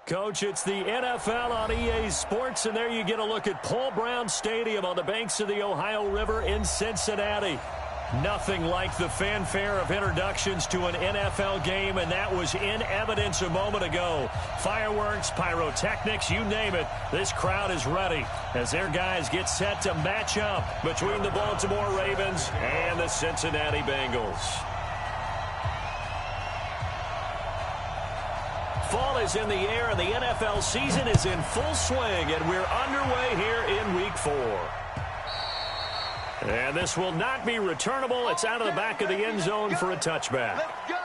Coach, it's the NFL on EA Sports, and there you get a look at Paul Brown Stadium on the banks of the Ohio River in Cincinnati. Nothing like the fanfare of introductions to an NFL game, and that was in evidence a moment ago. Fireworks, pyrotechnics, you name it. This crowd is ready as their guys get set to match up between the Baltimore Ravens and the Cincinnati Bengals. Fall is in the air, and the NFL season is in full swing, and we're underway here in Week 4. And this will not be returnable. It's out of the back of the end zone for a touchback. Let's go.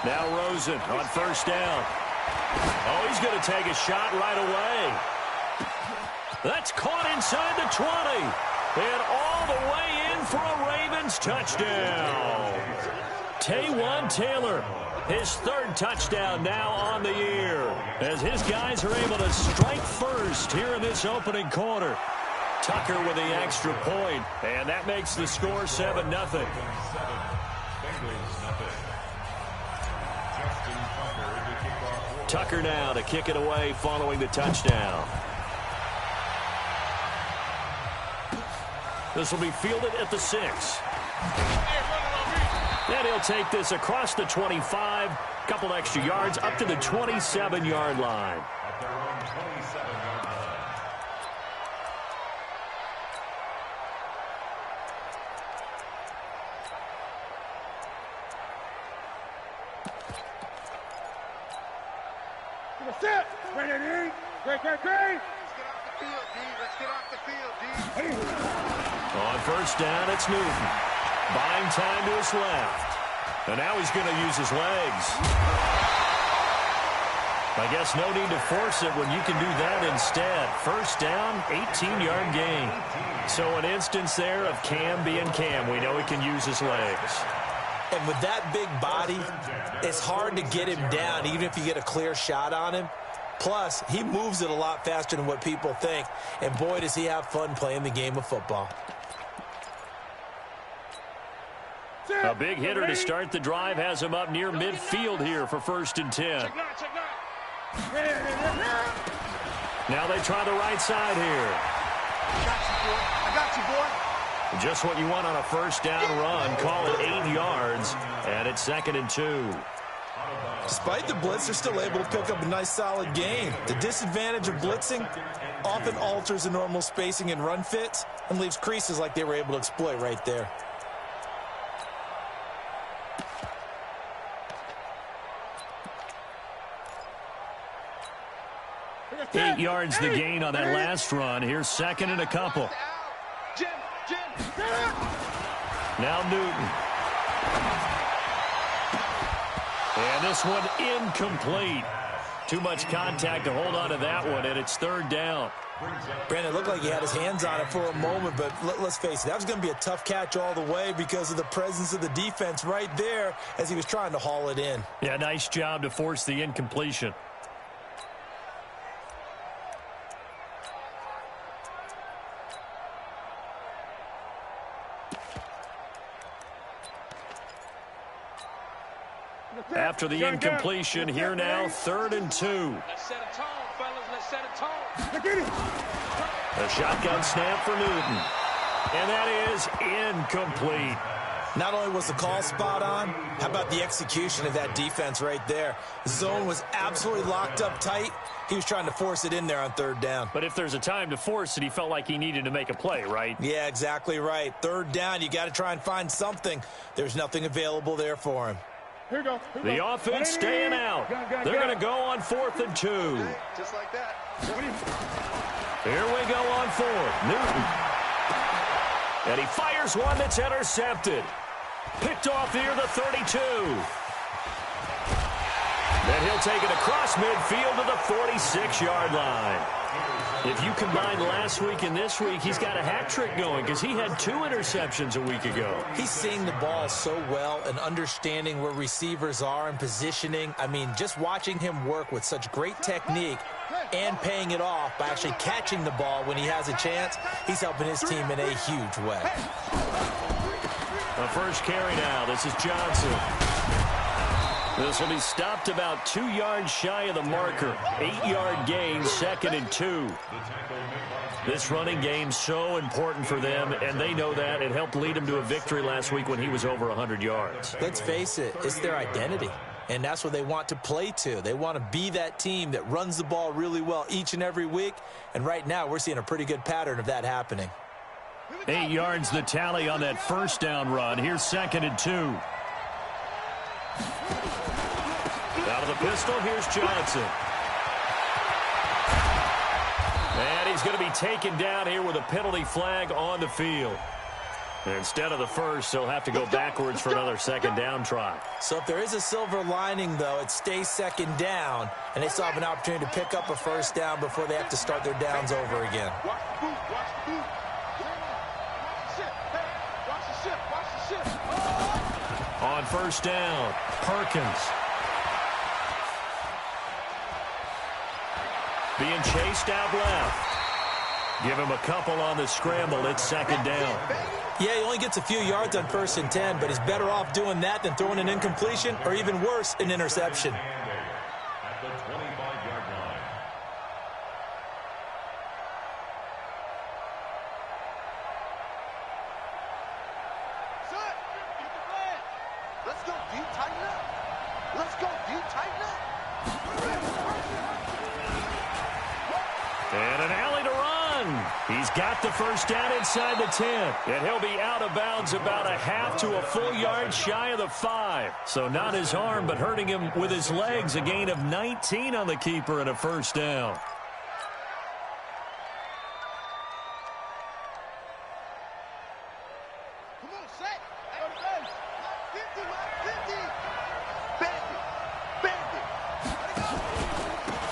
Now Rosen on first down. Oh, he's going to take a shot right away. That's caught inside the 20. And all the way in for a Ravens touchdown. Taywan Taylor, his third touchdown now on the year, as his guys are able to strike first here in this opening quarter. Tucker with the extra point, and that makes the score 7-0. Tucker now to kick it away following the touchdown. This will be fielded at the 6. And he'll take this across the 25, couple extra yards up to the 27-yard line. On first down, it's Newton. Buying time to his left. And now he's going to use his legs. I guess no need to force it when you can do that instead. First down, 18-yard gain. So an instance there of Cam being Cam. We know he can use his legs. And with that big body, it's hard to get him down, even if you get a clear shot on him. Plus, he moves it a lot faster than what people think. And boy, does he have fun playing the game of football. A big hitter to start the drive has him up near midfield here for 1st and 10. Now they try the right side here. I got you, boy. Just what you want on a first down run. Call it 8 yards, and it's 2nd and 2. Despite the blitz, they're still able to pick up a nice solid gain. The disadvantage of blitzing often alters the normal spacing and run fits and leaves creases like they were able to exploit right there. 8 yards the gain on that last run. Here's 2nd and a couple. Now Newton. And this one incomplete. Too much contact to hold on to that one, and it's 3rd down. Brandon, it looked like he had his hands on it for a moment, but let's face it, that was going to be a tough catch all the way because of the presence of the defense right there as he was trying to haul it in. Yeah, nice job to force the incompletion. After the incompletion, here now, 3rd and 2. Let's set a tone, fellas. Let's set a tone. A shotgun snap for Newton. And that is incomplete. Not only was the call spot on, how about the execution of that defense right there? The zone was absolutely locked up tight. He was trying to force it in there on 3rd down. But if there's a time to force it, he felt like he needed to make a play, right? Yeah, exactly right. 3rd down, you got to try and find something. There's nothing available there for him. Here we go. The offense staying out. They're going to go on 4th and 2. Just like that. Here we go on fourth. Newton. And he fires one that's intercepted. Picked off near the 32. Then he'll take it across midfield to the 46-yard line. If you combine last week and this week, he's got a hat trick going because he had 2 interceptions a week ago. He's seeing the ball so well and understanding where receivers are and positioning. I mean, just watching him work with such great technique and paying it off by actually catching the ball when he has a chance, he's helping his team in a huge way. The first carry now. This is Johnson. This will be stopped about 2 yards shy of the marker. 8-yard gain, 2nd and 2. This running game so important for them, and they know that. It helped lead them to a victory last week when he was over 100 yards. Let's face it, it's their identity, and that's what they want to play to. They want to be that team that runs the ball really well each and every week, and right now we're seeing a pretty good pattern of that happening. 8 yards the tally on that first down run. Here's 2nd and 2. Out of the pistol, here's Johnson. And he's going to be taken down here with a penalty flag on the field. And instead of the first, he'll have to go backwards for another 2nd down try. So if there is a silver lining, though, it stays 2nd down, and they still have an opportunity to pick up a first down before they have to start their downs over again. On first down, Perkins. Being chased out left. Give him a couple on the scramble. It's 2nd down. Yeah, he only gets a few yards on 1st and 10, but he's better off doing that than throwing an incompletion or even worse, an interception. At the 25-yard line. Let's go deep, tighten up. Let's go deep, tighten up. And an alley to run. He's got the first down inside the 10. And he'll be out of bounds about a half to a full yard shy of the 5. So not his arm, but hurting him with his legs. A gain of 19 on the keeper and a first down. Come on, set. 50, 50. Bandit.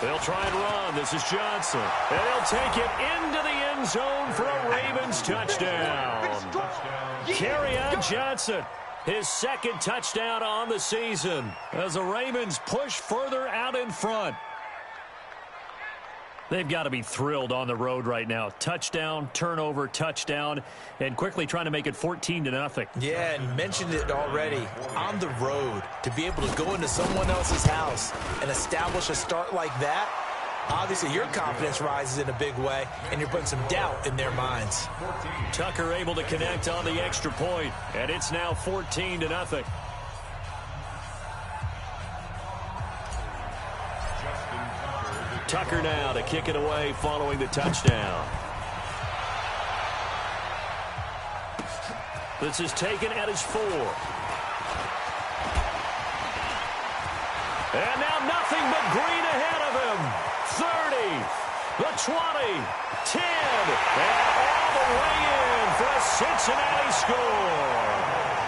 They'll try and run. This is Johnson. And he'll take it into the end zone for a Ravens touchdown. Kerryon Johnson, his 2nd touchdown on the season as the Ravens push further out in front. They've got to be thrilled on the road right now. Touchdown, turnover, touchdown, and quickly trying to make it 14-0. Yeah, and mentioned it already. On the road, to be able to go into someone else's house and establish a start like that, obviously your confidence rises in a big way, and you're putting some doubt in their minds. Tucker able to connect on the extra point, and it's now 14-0. Tucker now to kick it away following the touchdown. This is taken at his 4. And now nothing but green ahead of him. 30, the 20, 10, and all the way in for a Cincinnati score.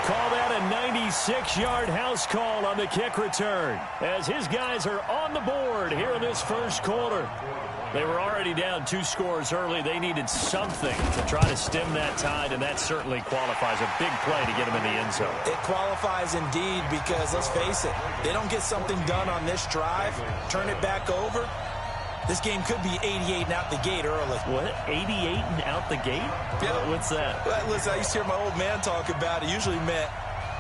Call that a 96-yard house call on the kick return as his guys are on the board here in this first quarter. They were already down 2 scores early. They needed something to try to stem that tide, and that certainly qualifies. A big play to get them in the end zone. It qualifies indeed because, let's face it, they don't get something done on this drive, turn it back over, this game could be 88 and out the gate early. What? 88 and out the gate? Yeah. What's that? Well, listen, I used to hear my old man talk about it. Usually meant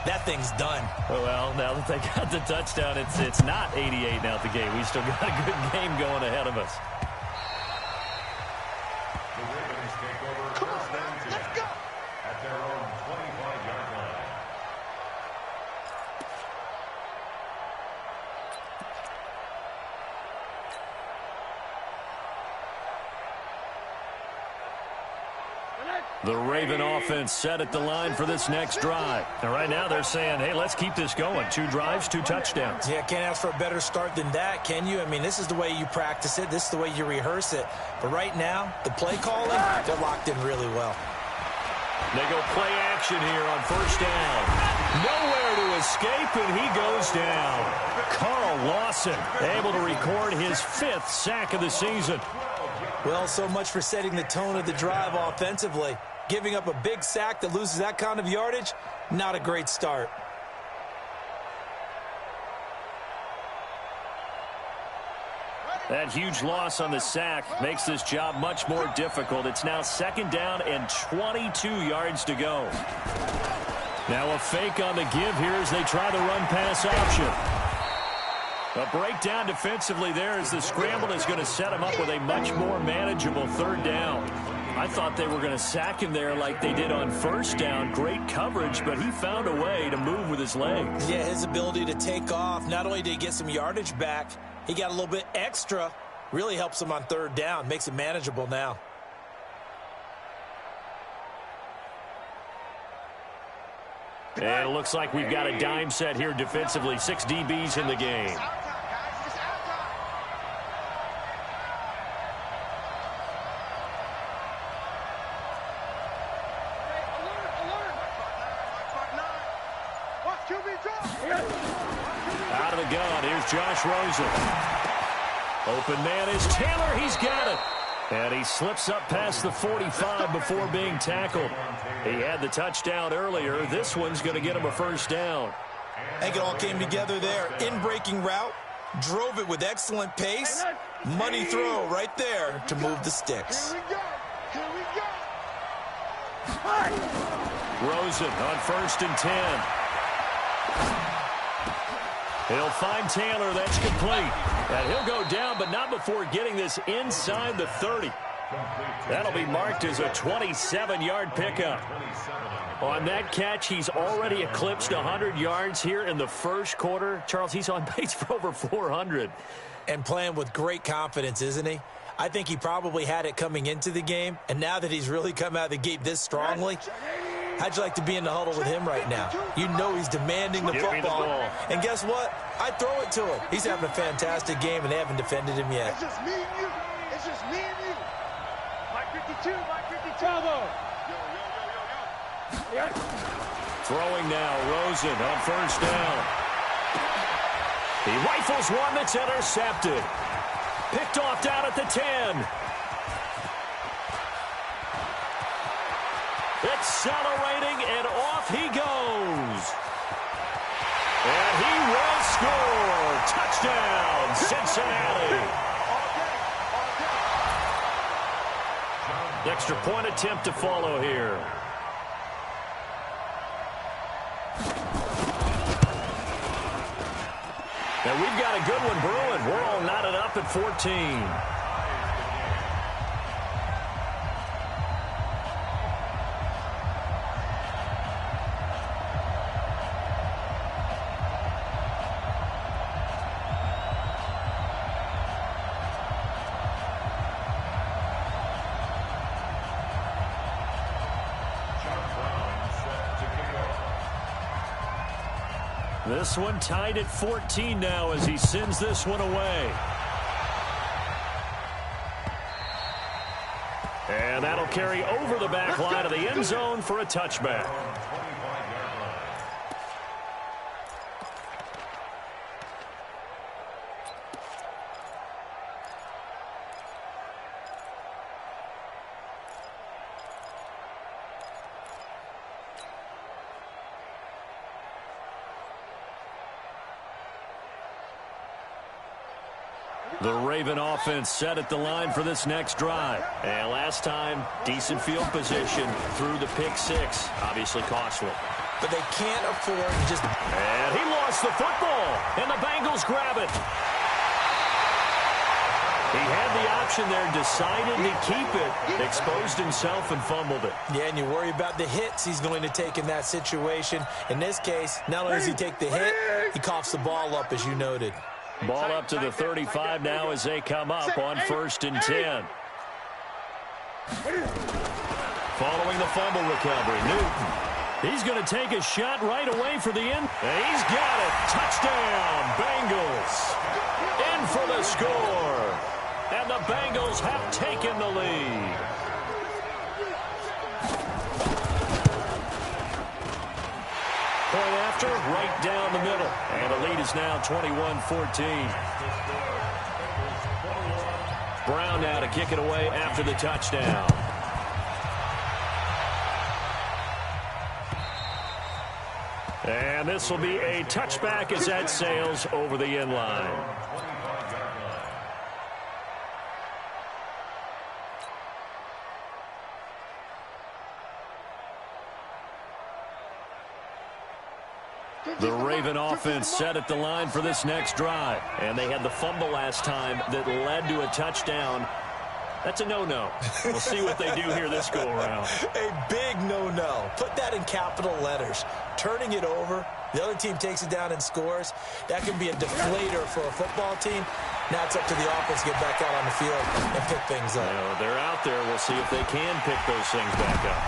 that thing's done. Well, now that they got the touchdown, it's not 88 and out the gate. We still got a good game going ahead of us. The Ravens take over first and 10 at their own 25-yard line. The Raven offense set at the line for this next drive. And right now they're saying, hey, let's keep this going. 2 drives, 2 touchdowns. Yeah, can't ask for a better start than that, can you? I mean, this is the way you practice it. This is the way you rehearse it. But right now, the play calling, they're locked in really well. They go play action here on first down. Nowhere to escape, and he goes down. Carl Lawson able to record his 5th sack of the season. Well, so much for setting the tone of the drive offensively. Giving up a big sack that loses that kind of yardage, not a great start. That huge loss on the sack makes this job much more difficult. It's now 2nd down and 22 yards to go. Now a fake on the give here as they try the run-pass option. A breakdown defensively there as the scramble is going to set him up with a much more manageable 3rd down. I thought they were going to sack him there like they did on first down. Great coverage, but he found a way to move with his legs. Yeah, his ability to take off, not only did he get some yardage back, he got a little bit extra. Really helps him on 3rd down, makes it manageable now. And it looks like we've got a dime set here defensively. 6 DBs in the game. Out of the gun, here's Josh Rosen. Open man is Taylor, he's got it. And he slips up past the 45 before being tackled. He had the touchdown earlier. This one's going to get him a 1st down. I think it all came together there. In-breaking route, drove it with excellent pace. Money throw right there to move the sticks. Here we go. Here we go. Rosen on 1st and 10. He'll find Taylor. That's complete. And he'll go down, but not before getting this inside the 30. That'll be marked as a 27-yard pickup. On that catch, he's already eclipsed 100 yards here in the 1st quarter. Charles, he's on pace for over 400. And playing with great confidence, isn't he? I think he probably had it coming into the game, and now that he's really come out of the gate this strongly, how'd you like to be in the huddle with him right now? You know he's demanding the football. And guess what? I throw it to him. He's having a fantastic game, and they haven't defended him yet. It's just me and you. It's just me and you. Mike 52, Mike 52. Bravo. Throwing now, Rosen on 1st down. He rifles one that's intercepted. Picked off down at the 10. Accelerating, and off he goes. And he will score. Touchdown, Cincinnati. Extra point attempt to follow here. And we've got a good one brewing. We're all knotted up at 14. This one tied at 14 now as he sends this one away. And that'll carry over the back line of the end zone for a touchback. The Raven offense set at the line for this next drive. And last time, decent field position through the pick 6. Obviously costly. But they can't afford to just... And he lost the football. And the Bengals grab it. He had the option there, decided to keep it, exposed himself and fumbled it. Yeah, and you worry about the hits he's going to take in that situation. In this case, not only does he take the hit, he coughs the ball up, as you noted. Ball up to the 35 now as they come up on 1st and 10. Following the fumble recovery, Newton. He's going to take a shot right away for the end. And he's got it. Touchdown, Bengals. In for the score. And the Bengals have taken the lead. Point after, right down the middle. And the lead is now 21-14. Brown now to kick it away after the touchdown. And this will be a touchback as that sails over the end line. The Raven offense set at the line for this next drive. And they had the fumble last time that led to a touchdown. That's a no-no. We'll see what they do here this go-around. A big no-no. Put that in capital letters. Turning it over, the other team takes it down and scores. That can be a deflator for a football team. Now it's up to the offense to get back out on the field and pick things up. They're out there. We'll see if they can pick those things back up.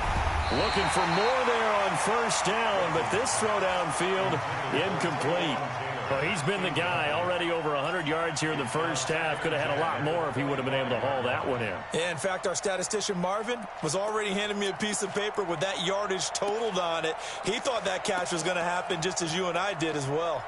Looking for more there on first down, but this throw downfield, incomplete. Well, he's been the guy already over 100 yards here in the first half. Could have had a lot more if he would have been able to haul that one in. Yeah, in fact, our statistician Marvin was already handing me a piece of paper with that yardage totaled on it. He thought that catch was going to happen just as you and I did as well.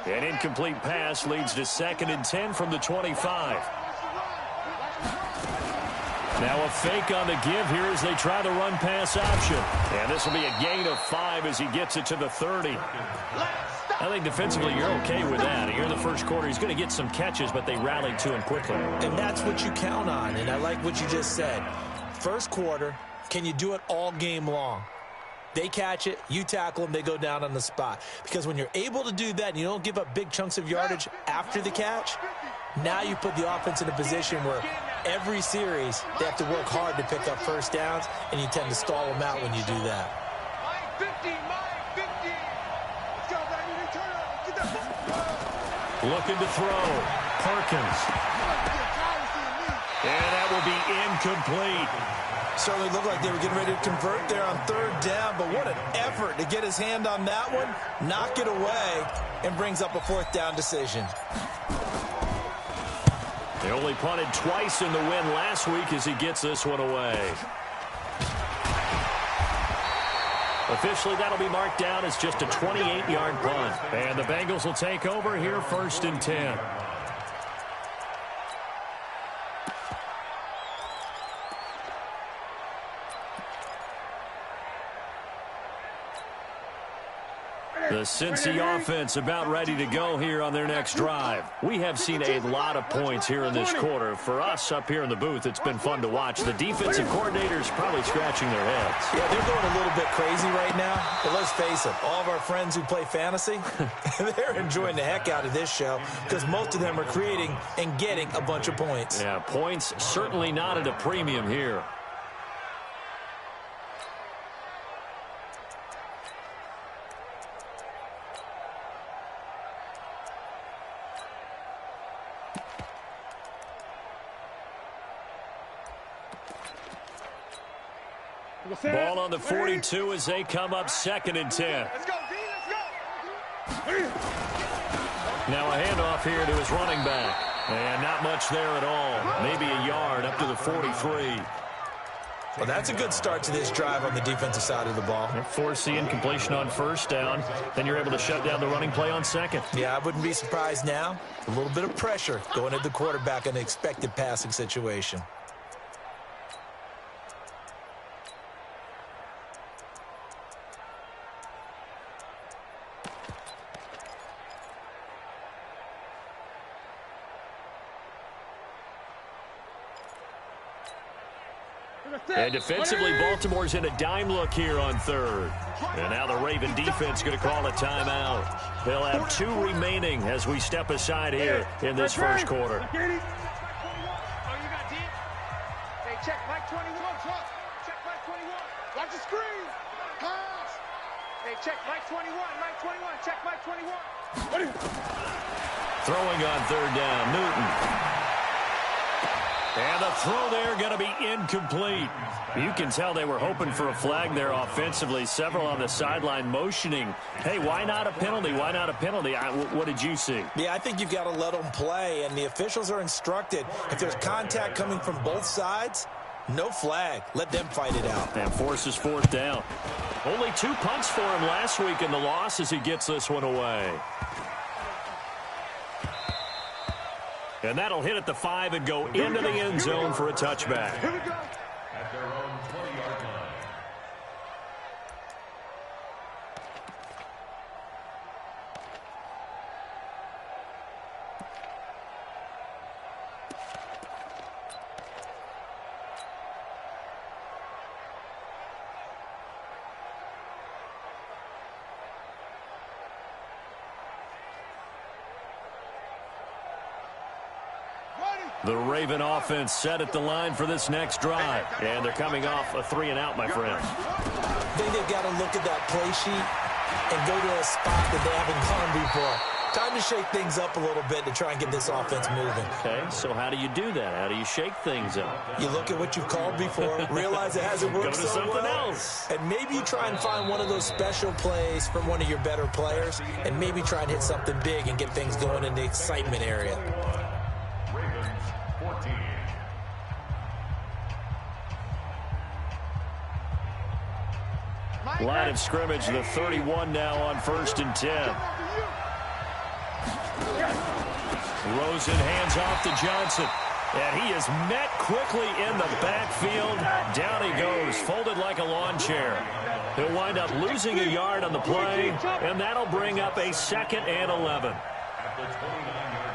An incomplete pass leads to 2nd and 10 from the 25. Now a fake on the give here as they try the run-pass option. And this will be a gain of 5 as he gets it to the 30. I think defensively you're okay with that. Here in the first quarter, he's going to get some catches, but they rallied to him quickly. And that's what you count on, and I like what you just said. First quarter, can you do it all game long? They catch it, you tackle them, they go down on the spot. Because when you're able to do that and you don't give up big chunks of yardage after the catch, now you put the offense in a position where every series they have to work hard to pick up first downs, and you tend to stall them out when you do that. Looking to throw. Perkins. And that will be incomplete. Certainly looked like they were getting ready to convert there on 3rd down, but what an effort to get his hand on that one, knock it away, and brings up a 4th down decision. They only punted twice in the win last week as he gets this one away. Officially, that'll be marked down as just a 28-yard punt. And the Bengals will take over here 1st and 10. The Cincy offense about ready to go here on their next drive. We have seen a lot of points here in this quarter. For us up here in the booth, it's been fun to watch. The defensive coordinators probably scratching their heads. Yeah, they're going a little bit crazy right now. But let's face it, all of our friends who play fantasy, they're enjoying the heck out of this show because most of them are creating and getting a bunch of points. Yeah, points certainly not at a premium here. Ball on the 42 as they come up 2nd and 10. Let's go, D, let's go. Now a handoff here to his running back. And not much there at all. Maybe a yard up to the 43. Well, that's a good start to this drive on the defensive side of the ball. Force the incompletion on 1st down. Then you're able to shut down the running play on 2nd. Yeah, I wouldn't be surprised now. A little bit of pressure going at the quarterback in an expected passing situation. And defensively, Baltimore's in a dime look here on 3rd. And now the Raven defense going to call a timeout. They'll have 2 remaining as we step aside here in this first quarter. Oh, you got D? Hey, check Mike 21. Check Mike 21. Watch the screen. Pass. Hey, check Mike 21. Mike 21. Check Mike 21. Throwing on third down, Newton. And the throw there going to be incomplete. You can tell they were hoping for a flag there offensively. Several on the sideline motioning, hey, why not a penalty? Why not a penalty? What did you see? Yeah, I think you've got to let them play, and the officials are instructed. If there's contact coming from both sides, no flag. Let them fight it out. And forces fourth down. Only 2 punts for him last week in the loss as he gets this one away. And that'll hit at the 5 and go into the end zone for a touchback. Here we go. At their own 20-yard line. The Raven offense set at the line for this next drive. And they're coming off a 3-and-out, my friend. I think they've got to look at that play sheet and go to a spot that they haven't gone before. Time to shake things up a little bit to try and get this offense moving. Okay, so how do you do that? How do you shake things up? You look at what you've called before, realize it hasn't worked Go to so something well, else. and maybe you try and find one of those special plays from one of your better players, and maybe try and hit something big and get things going in the excitement area. Ravens 14. Line of scrimmage, the 31 now on 1st and 10. Rosen hands off to Johnson. And he is met quickly in the backfield. Down he goes, folded like a lawn chair. He'll wind up losing a yard on the play, and that'll bring up a 2nd and 11. At the 29-yard line.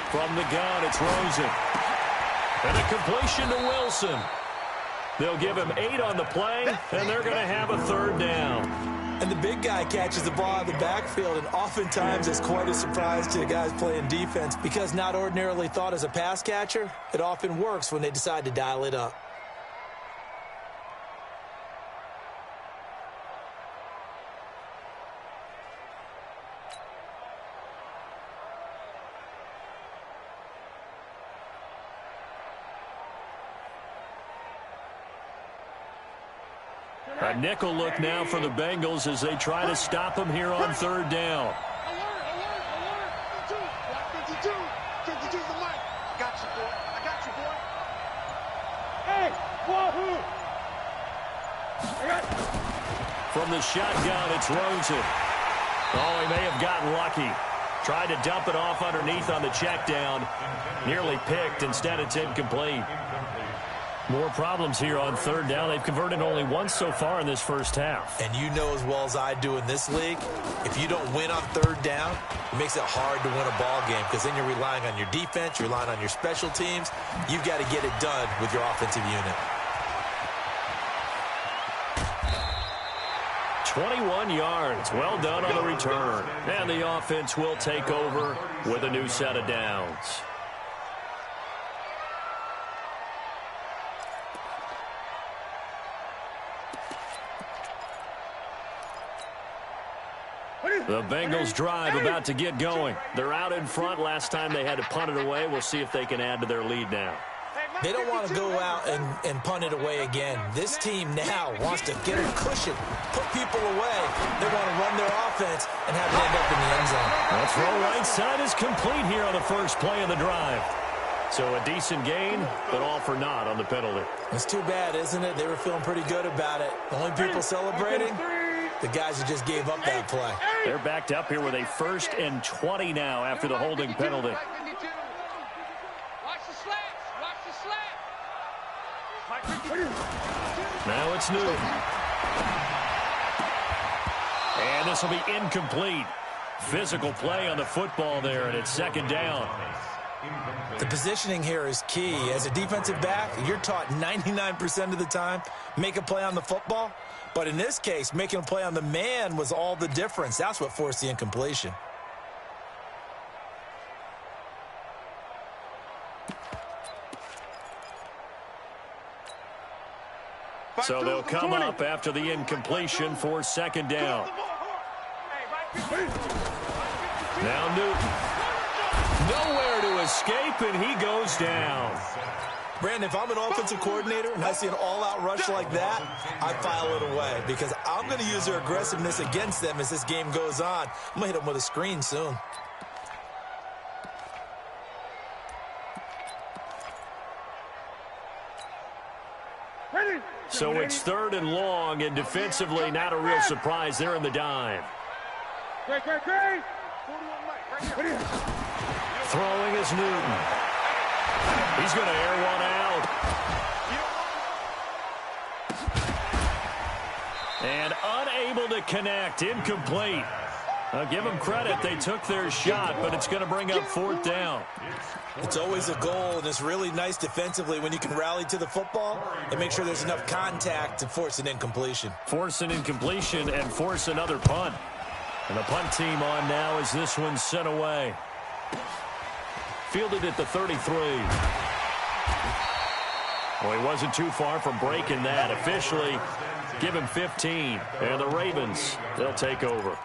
From the gun, it's Rosen. And a completion to Wilson. They'll give him 8 on the play, and they're going to have a 3rd down. And the big guy catches the ball out of the backfield, and oftentimes it's quite a surprise to the guys playing defense because not ordinarily thought as a pass catcher, it often works when they decide to dial it up. A nickel look now for the Bengals as they try to stop him here on 3rd down. Alert, alert, alert. 52. 52's the mic. I got you, boy. I got you, boy. Hey, wahoo. From the shotgun, it's Rosen. Oh, he may have gotten lucky. Tried to dump it off underneath on the check down. Nearly picked. Instead, it's incomplete. More problems here on 3rd down. They've converted only once so far in this first half. And you know as well as I do in this league, if you don't win on 3rd down, it makes it hard to win a ball game because then you're relying on your defense, you're relying on your special teams. You've got to get it done with your offensive unit. 21 yards. Well done on the return. And the offense will take over with a new set of downs. The Bengals drive about to get going. They're out in front. Last time they had to punt it away. We'll see if they can add to their lead now. They don't want to go out and punt it away again. This team now wants to get a cushion, put people away. They want to run their offense and have it end up in the end zone. That throw right side is complete here on the first play of the drive. So a decent gain, but all for naught on the penalty. It's too bad, isn't it? They were feeling pretty good about it. The only people celebrating, the guys who just gave up that play. They're backed up here with a 1st and 20 now after the holding penalty. Watch the slats. Watch the slats. Now it's Newton. And this will be incomplete. Physical play on the football there, and it's 2nd down. The positioning here is key. As a defensive back, you're taught 99% of the time, make a play on the football. But in this case, making a play on the man was all the difference. That's what forced the incompletion. So they'll come up after the incompletion for second down. Now Newton. Nowhere to escape, and he goes down. Brandon, if I'm an offensive coordinator and I see an all-out rush like that, I file it away because I'm going to use their aggressiveness against them as this game goes on. I'm going to hit them with a screen soon. So it's third and long, and defensively, not a real surprise. They're in the dime. Throwing is Newton. He's going to air one out. And unable to connect. Incomplete. I'll give them credit. They took their shot, but it's going to bring up fourth down. It's always a goal, and it's really nice defensively when you can rally to the football and make sure there's enough contact to force an incompletion. Force an incompletion and force another punt. And the punt team on now as this one's sent away. Fielded at the 33. Well, he wasn't too far from breaking that. Officially, give him 15. And the Ravens, they'll take over.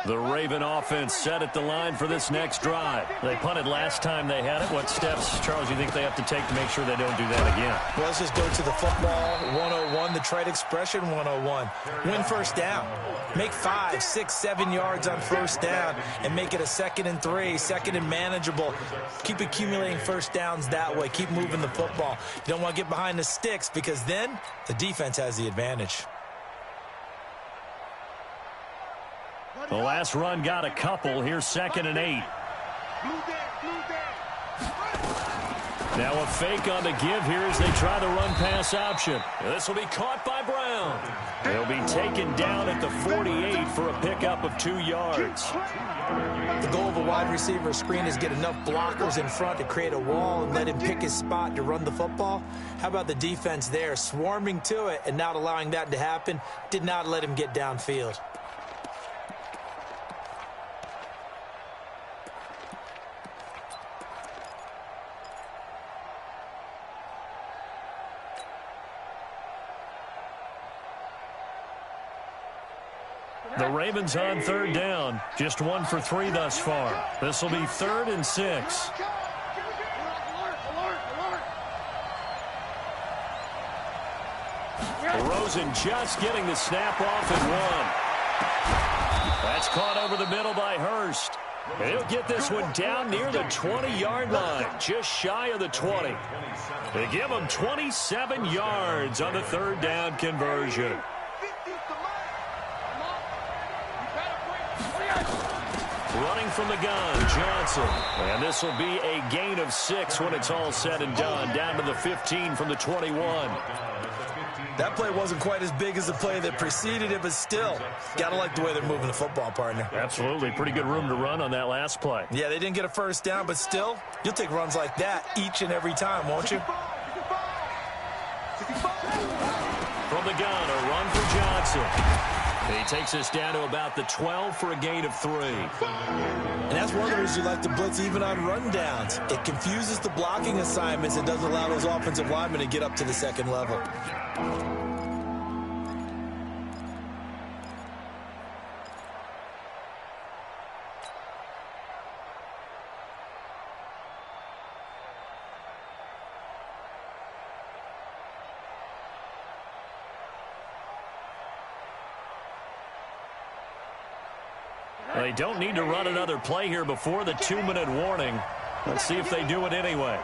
The Raven offense set at the line for this next drive. They punted last time they had it. What steps, Charles, you think they have to take to make sure they don't do that again? Well, let's just go to the football 101, the trite expression 101. Win first down. Make 5, 6, 7 yards on first down and make it a 2nd and 3, 2nd and manageable. Keep accumulating first downs that way. Keep moving the football. You don't want to get behind the sticks because then the defense has the advantage. The last run got a couple. Here's 2nd and 8. Now a fake on the give here as they try the run-pass option. This will be caught by Brown. They'll be taken down at the 48 for a pickup of 2 yards. The goal of a wide receiver screen is get enough blockers in front to create a wall and let him pick his spot to run the football. How about the defense there, swarming to it and not allowing that to happen? Did not let him get downfield. The Ravens on third down. Just 1 for 3 thus far. This will be 3rd and 6. Rosen just getting the snap off and 1. That's caught over the middle by Hurst. And he'll get this one down near the 20-yard line, just shy of the 20. They give him 27 yards on the 3rd down conversion. Running from the gun, Johnson. And this will be a gain of 6 when it's all said and done. Down to the 15 from the 21. That play wasn't quite as big as the play that preceded it, but still, got to like the way they're moving the football, partner. Absolutely. Pretty good room to run on that last play. Yeah, they didn't get a first down, but still, you'll take runs like that each and every time, won't you? From the gun, a run for Johnson. He takes us down to about the 12 for a gain of 3. And that's one of the reasons you like to blitz even on rundowns. It confuses the blocking assignments and doesn't allow those offensive linemen to get up to the 2nd level. They don't need to run another play here before the 2-minute warning. Let's see if they do it anyway.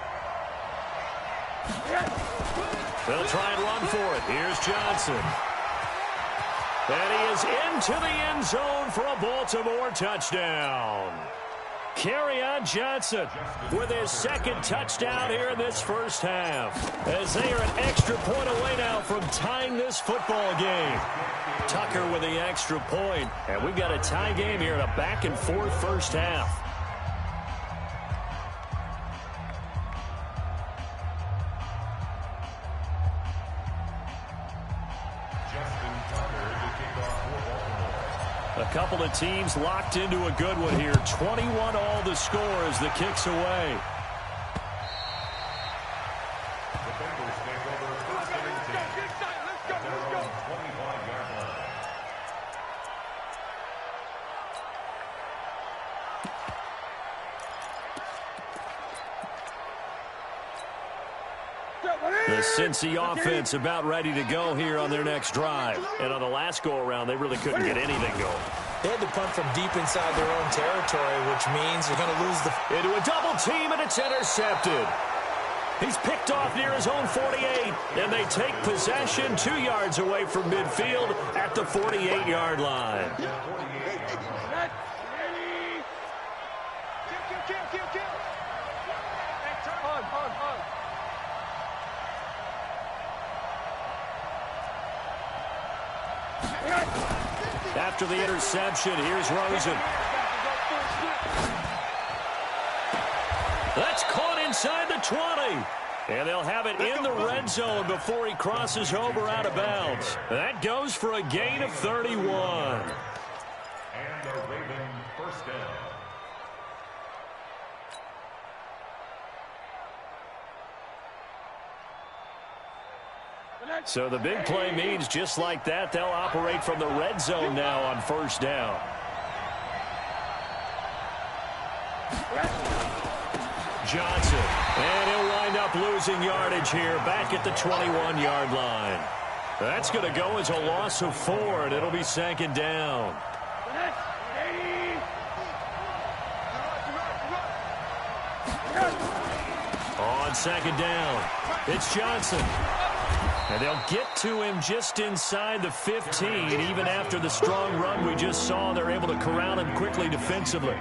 They'll try and run for it. Here's Johnson. And he is into the end zone for a Baltimore touchdown. Kerryon Johnson with his 2nd touchdown here in this first half. As they are an extra point away now from tying this football game. Tucker with the extra point. And we've got a tie game here in a back-and-forth first half. A couple of teams locked into a good one here. 21 all the score as the kick's away. The Bengals take over first and 10 at their own 25-yard line. The Cincy offense about ready to go here on their next drive. And on the last go-around, they really couldn't get anything going. They had to punt from deep inside their own territory, which means they're going to lose the... Into a double team, and it's intercepted. He's picked off near his own 48, and they take possession 2 yards away from midfield at the 48-yard line. After the interception, here's Rosen. That's caught inside the 20. And they'll have it in the red zone before he crosses over out of bounds. That goes for a gain of 31. And the Raven first down. So the big play means just like that, they'll operate from the red zone now on first down. Johnson, and he'll wind up losing yardage here back at the 21-yard line. That's going to go as a loss of 4, and it'll be second down. On second down, it's Johnson. And they'll get to him just inside the 15. Even after the strong run we just saw, they're able to corral him quickly defensively.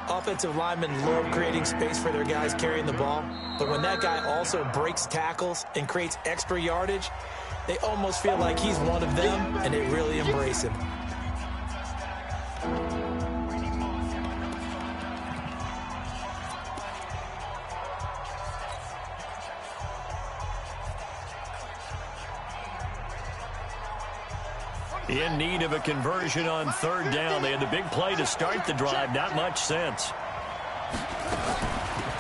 Offensive linemen love creating space for their guys carrying the ball. But when that guy also breaks tackles and creates extra yardage, they almost feel like he's one of them, and they really embrace him. In need of a conversion on third down. They had the big play to start the drive. Not much sense.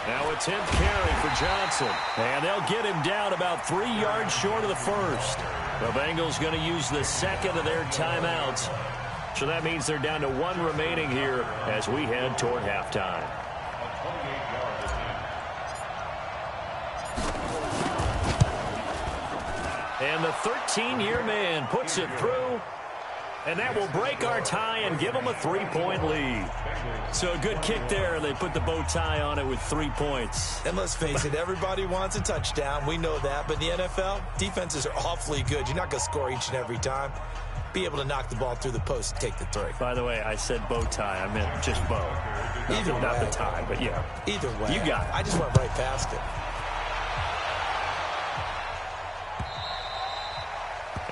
Now a 10th carry for Johnson. And they'll get him down about 3 yards short of the first. The Bengals going to use the second of their timeouts. So that means they're down to 1 remaining here as we head toward halftime. And the 13-year man puts it through. And that will break our tie and give them a 3-point lead. So a good kick there. They put the bow tie on it with 3 points. And let's face it, everybody wants a touchdown. We know that. But in the NFL, defenses are awfully good. You're not going to score each and every time. Be able to knock the ball through the post and take the 3. By the way, I said bow tie. I meant just bow. Either way. Not the tie, but yeah. Either way. You got it. I just went right past it.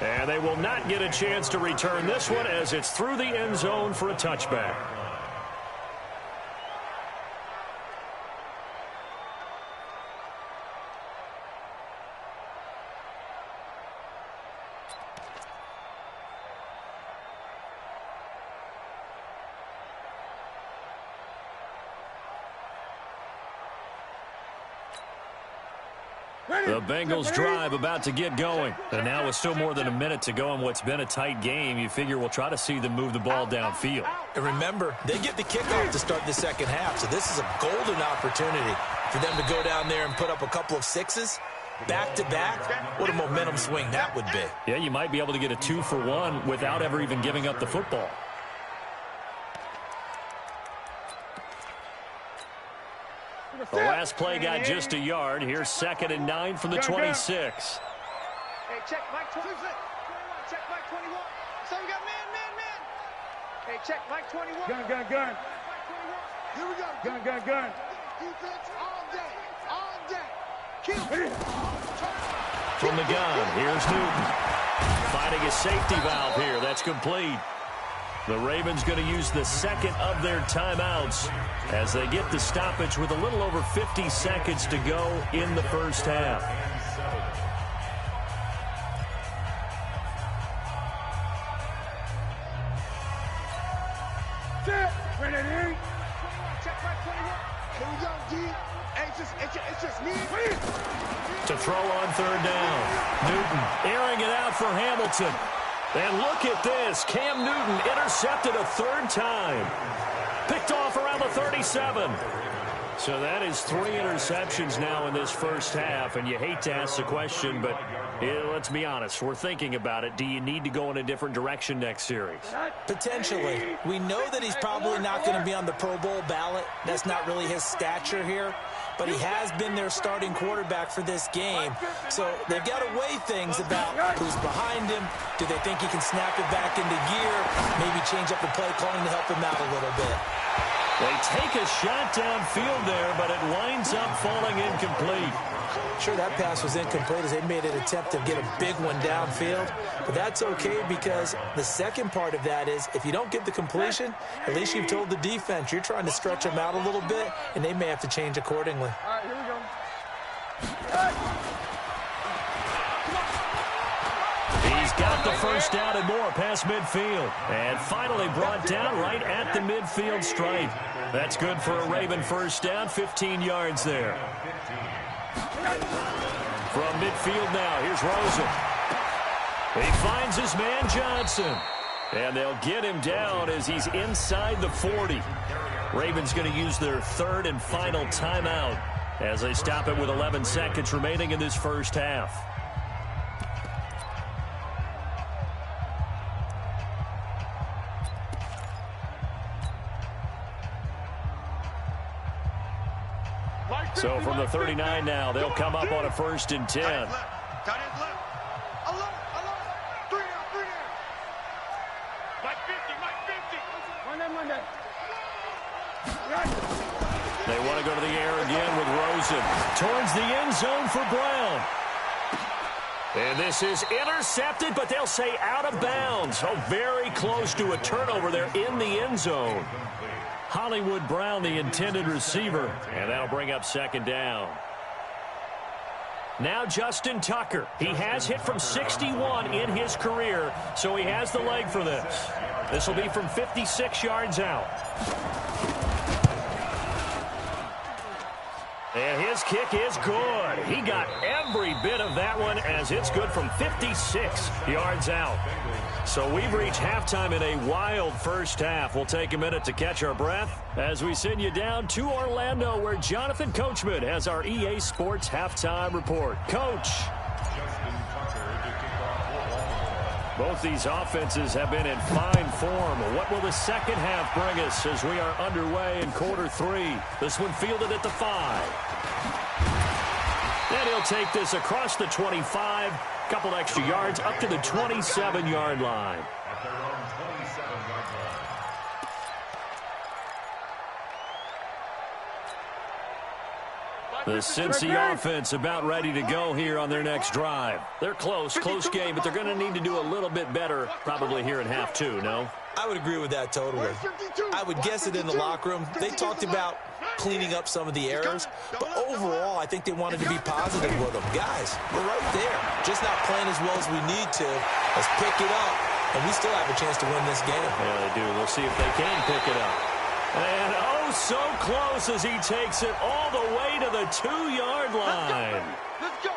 And they will not get a chance to return this one as it's through the end zone for a touchback. The Bengals drive about to get going. And now with still more than a minute to go in what's been a tight game, you figure we'll try to see them move the ball downfield. And remember, they get the kickoff to start the second half, so this is a golden opportunity for them to go down there and put up a couple of 6s back-to-back. What a momentum swing that would be. Yeah, you might be able to get a 2-for-1 without ever even giving up the football. The last play got just a yard. Here's 2nd and 9 from the 26. Hey, check Mike 21. Check Mike 21. So we got man. Hey, check Mike 21. Gun. Here we go. Gun. Defense all day. Kill. From the gun, here's Newton. Finding a safety valve here. That's complete. The Ravens going to use the second of their timeouts as they get the stoppage with a little over 50 seconds to go in the first half. Check back 21. Here we go, D. It's just me. To throw on third down. Newton airing it out for Hamilton. And look at this. Cam Newton intercepted a third time. Picked off around the 37. So that is 3 interceptions now in this first half. And you hate to ask the question, but let's be honest. We're thinking about it. Do you need to go in a different direction next series? Potentially. We know that he's probably not going to be on the Pro Bowl ballot. That's not really his stature here. But he has been their starting quarterback for this game. So they've got to weigh things about who's behind him. Do they think he can snap it back into gear? Maybe change up the play calling to help him out a little bit. They take a shot downfield there, but it winds up falling incomplete. Sure, that pass was incomplete as they made an attempt to get a big one downfield. But that's okay because the second part of that is if you don't get the completion, at least you've told the defense you're trying to stretch them out a little bit, and they may have to change accordingly. All right, here we go. He's got the first down and more past midfield. And finally brought down right at the midfield stripe. That's good for a Raven first down, 15 yards there. From midfield now, here's Rosen. He finds his man Johnson. And they'll get him down as he's inside the 40. Ravens going to use their third and final timeout as they stop it with 11 seconds remaining in this first half. So from the 39 now, they'll come up on a 1st and 10. Tight end left. Alert. 3 down. Mike 50. Monday. They want to go to the air again with Rosen. Towards the end zone for Brown. And this is intercepted, but they'll say out of bounds. Oh, very close to a turnover there in the end zone. Hollywood Brown, the intended receiver, and that'll bring up 2nd down. Now Justin Tucker. He has hit from 61 in his career, so he has the leg for this. This will be from 56 yards out. And his kick is good. He got every bit of that one as it's good from 56 yards out. So we've reached halftime in a wild first half. We'll take a minute to catch our breath as we send you down to Orlando where Jonathan Coachman has our EA Sports halftime report. Coach. Both these offenses have been in fine form. What will the second half bring us as we are underway in quarter 3? This one fielded at the 5. And he'll take this across the 25. Couple extra yards up to the 27-yard line. At their own 27-yard line. The Cincy offense about ready to go here on their next drive. They're close game, but they're going to need to do a little bit better probably here in half 2, no? I would agree with that totally. I would guess it in the locker room. They talked about cleaning up some of the errors, but overall, I think they wanted to be positive with them. Guys, we're right there. Just not playing as well as we need to. Let's pick it up, and we still have a chance to win this game. Yeah, they do. We'll see if they can pick it up. And oh, so close as he takes it all the way to the 2-yard line. Let's go.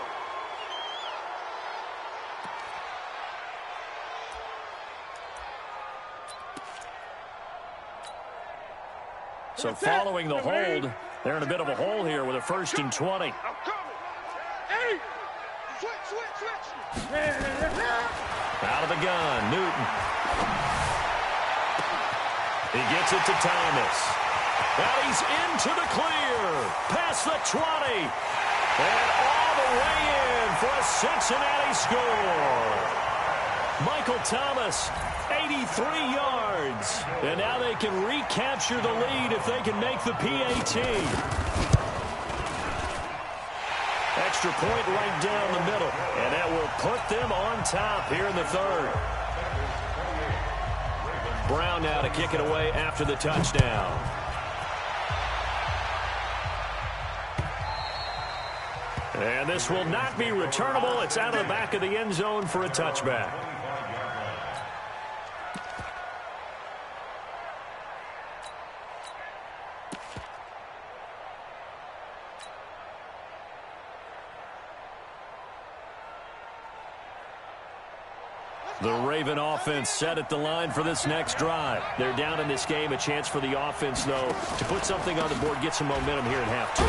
So following the hold, they're in a bit of a hole here with a 1st and 20. I'm coming. Hey! Switch. Out of the gun, Newton. He gets it to Thomas. Now he's into the clear. Past the 20. And all the way in for a Cincinnati score. Michael Thomas, 83 yards. And now they can recapture the lead if they can make the PAT. Extra point right down the middle. And that will put them on top here in the 3rd. Brown now to kick it away after the touchdown. And this will not be returnable. It's out of the back of the end zone for a touchback. The Raven offense set at the line for this next drive. They're down in this game. A chance for the offense, though, to put something on the board, get some momentum here in half two.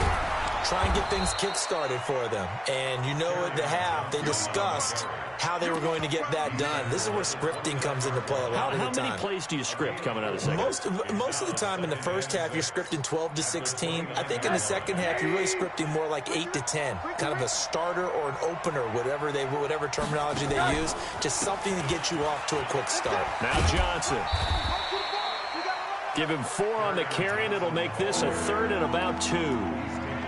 Try and get things kick-started for them. And you know at the half, they discussed how they were going to get that done. This is where scripting comes into play a lot of the time. How many plays do you script coming out of the second? Most of the time in the first half, you're scripting 12 to 16. I think in the second half, you're really scripting more like 8 to 10. Kind of a starter or an opener, whatever terminology they use. Just something to get you off to a quick start. Now Johnson. Give him 4 on the carry, and it'll make this a 3rd and about 2.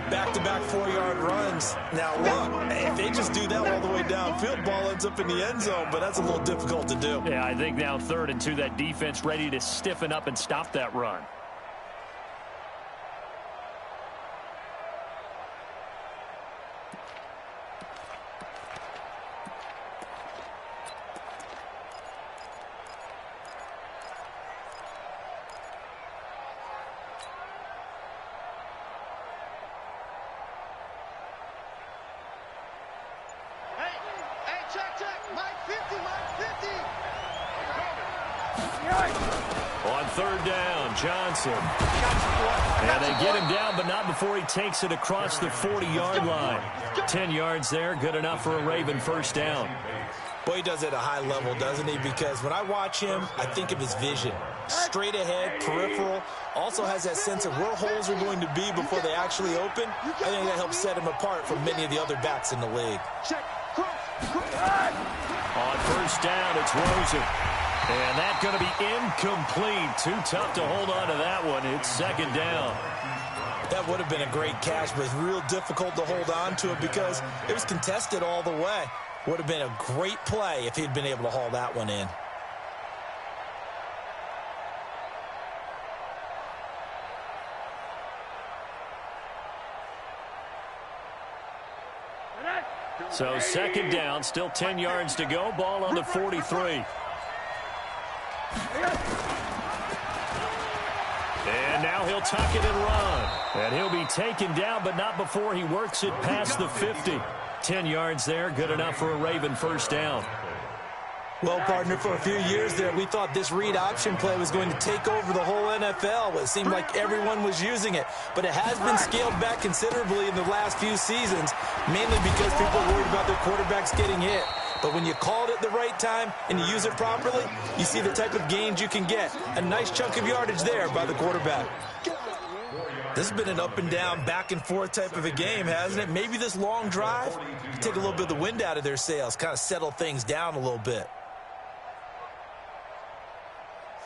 Back-to-back 4-yard runs. Now, look, if they just do that all the way downfield, ball ends up in the end zone, but that's a little difficult to do. Yeah, I think now 3rd and 2, that defense ready to stiffen up and stop that run. On 3rd down, Johnson. And they get him down, but not before he takes it across the 40-yard line. 10 yards there, good enough for a Raven first down. Boy, he does it at a high level, doesn't he? Because when I watch him, I think of his vision. Straight ahead, peripheral. Also has that sense of where holes are going to be before they actually open. I think that helps set him apart from many of the other backs in the league. On first down, it's Rosen. And that's going to be incomplete. Too tough to hold on to that one. It's 2nd down. That would have been a great catch, but it's real difficult to hold on to it because it was contested all the way. Would have been a great play if he'd been able to haul that one in. So 2nd down, still 10 yards to go. Ball on the 43. And now he'll tuck it and run. And he'll be taken down, but not before he works it past the 50. 10 yards there, good enough for a Raven first down. Well, partner, for a few years there, we thought this read option play was going to take over the whole NFL. It seemed like everyone was using it, but it has been scaled back considerably in the last few seasons, mainly because people are worried about their quarterbacks getting hit. But when you call it at the right time and you use it properly, you see the type of gains you can get. A nice chunk of yardage there by the quarterback. This has been an up and down, back and forth type of a game, hasn't it? Maybe this long drive take a little bit of the wind out of their sails, kind of settle things down a little bit.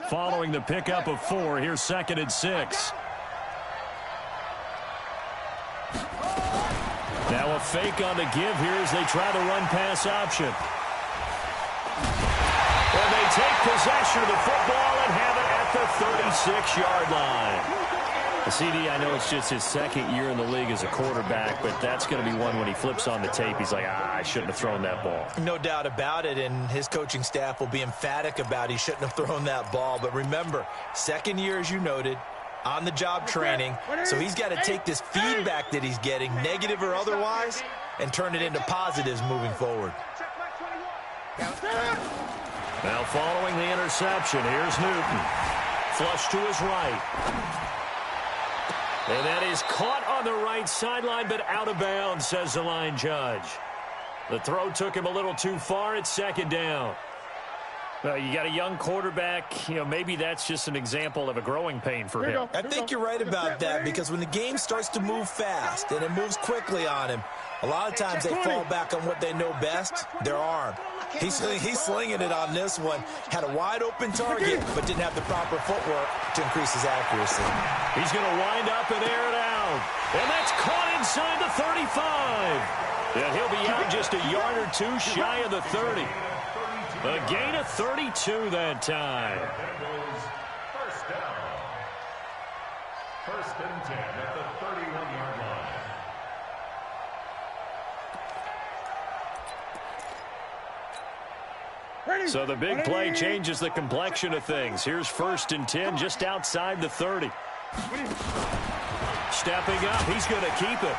Following the pickup of 4, here's 2nd and 6. Now a fake on the give here as they try the run-pass option. And they take possession of the football and have it at the 36-yard line. CD, I know it's just his 2nd year in the league as a quarterback, but that's going to be one when he flips on the tape. He's like, I shouldn't have thrown that ball. No doubt about it, and his coaching staff will be emphatic about he shouldn't have thrown that ball. But remember, 2nd year, as you noted, on-the-job training, so he's got to take this feedback that he's getting, negative or otherwise, and turn it into positives moving forward. Now following the interception, here's Newton. Flush to his right. And that is caught on the right sideline, but out of bounds, says the line judge. The throw took him a little too far. It's 2nd down. Well, you got a young quarterback. You know, maybe that's just an example of a growing pain for him. I think you're right about that because when the game starts to move fast and it moves quickly on him, a lot of times they fall back on what they know best, their arm. He's slinging it on this one. Had a wide-open target, but didn't have the proper footwork to increase his accuracy. He's going to wind up and air it out. And that's caught inside the 35. And he'll be out just a yard or two shy of the 30. A gain of 32 that time. First down. 1st and 10 at the 31-yard line. So the big play changes the complexion of things. Here's 1st and 10 just outside the 30. Stepping up, he's going to keep it.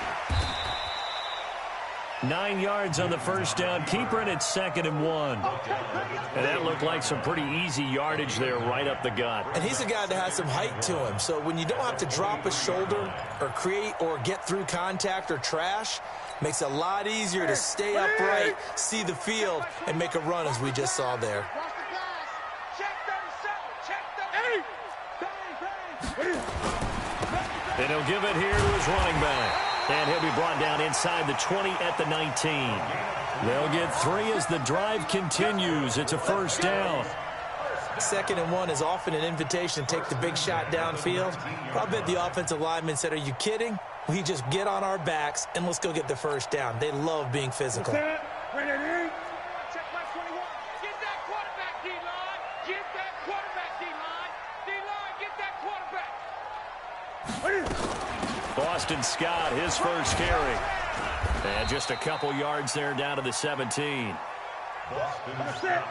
9 yards on the first down. Keeper, and it's 2nd and 1. And that looked like some pretty easy yardage there right up the gut. And he's a guy that has some height to him. So when you don't have to drop a shoulder or create or get through contact or trash, makes it a lot easier to stay upright, see the field, and make a run as we just saw there. And he'll give it here to his running back. And he'll be brought down inside the 20 at the 19. They'll get 3 as the drive continues. It's a first down. 2nd and 1 is often an invitation to take the big shot downfield. I bet the offensive lineman said, are you kidding? We just get on our backs and let's go get the first down. They love being physical. Check my 21. Get that quarterback, D-line. Get that quarterback, D-line. D-line, get that quarterback. Boston Scott, his first carry. And just a couple yards there down to the 17.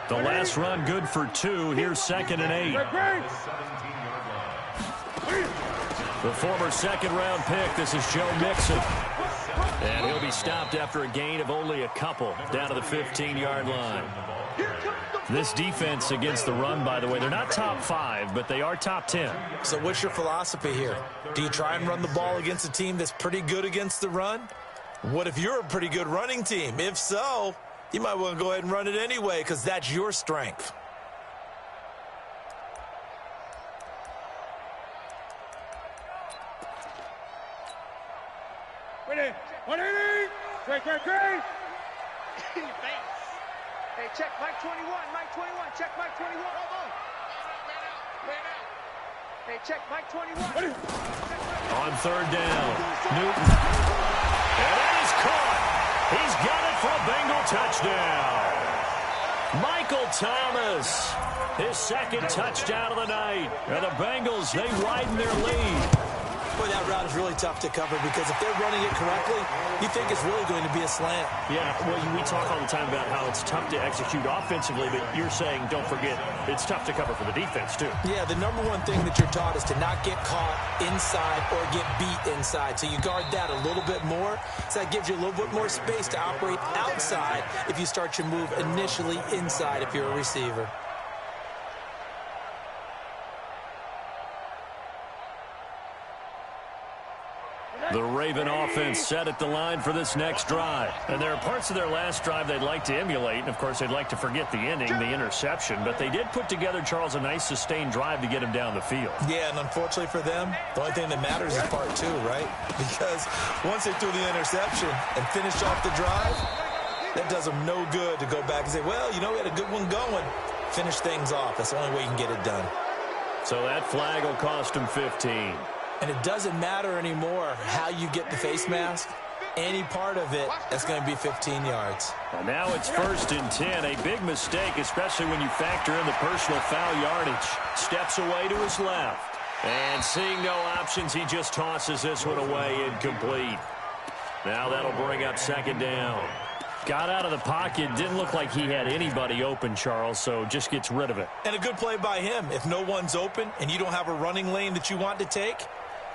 The last run good for 2. Here's 2nd and 8. The former second-round pick, this is Joe Mixon. And he'll be stopped after a gain of only a couple down to the 15-yard line. This defense against the run, by the way, they're not top 5, but they are top 10. So what's your philosophy here? Do you try and run the ball against a team that's pretty good against the run? What if you're a pretty good running team? If so, you might want to go ahead and run it anyway because that's your strength. Ready? 180. Great. Hey, check Mike 21. Mike 21. Check Mike 21. Hey, check Mike 21. On 3rd down, Newton. And that is caught. He's got it for a Bengal touchdown. Michael Thomas, his 2nd touchdown of the night. And the Bengals, they widen their lead. Boy, that route is really tough to cover because if they're running it correctly, you think it's really going to be a slant. Yeah, well, we talk all the time about how it's tough to execute offensively, but you're saying, don't forget, it's tough to cover for the defense, too. Yeah, the number one thing that you're taught is to not get caught inside or get beat inside. So you guard that a little bit more. So that gives you a little bit more space to operate outside if you start your move initially inside if you're a receiver. The Raven offense set at the line for this next drive. And there are parts of their last drive they'd like to emulate. And, of course, they'd like to forget the ending, the interception. But they did put together, Charles, a nice sustained drive to get him down the field. Yeah, and unfortunately for them, the only thing that matters is part 2, right? Because once they threw the interception and finished off the drive, that does them no good to go back and say, well, you know, we had a good one going. Finish things off. That's the only way you can get it done. So that flag will cost him 15. And it doesn't matter anymore how you get the face mask. Any part of it, that's going to be 15 yards. And now it's 1st and 10. A big mistake, especially when you factor in the personal foul yardage. Steps away to his left. And seeing no options, he just tosses this one away incomplete. Now that'll bring up 2nd down. Got out of the pocket. Didn't look like he had anybody open, Charles, so just gets rid of it. And a good play by him. If no one's open and you don't have a running lane that you want to take,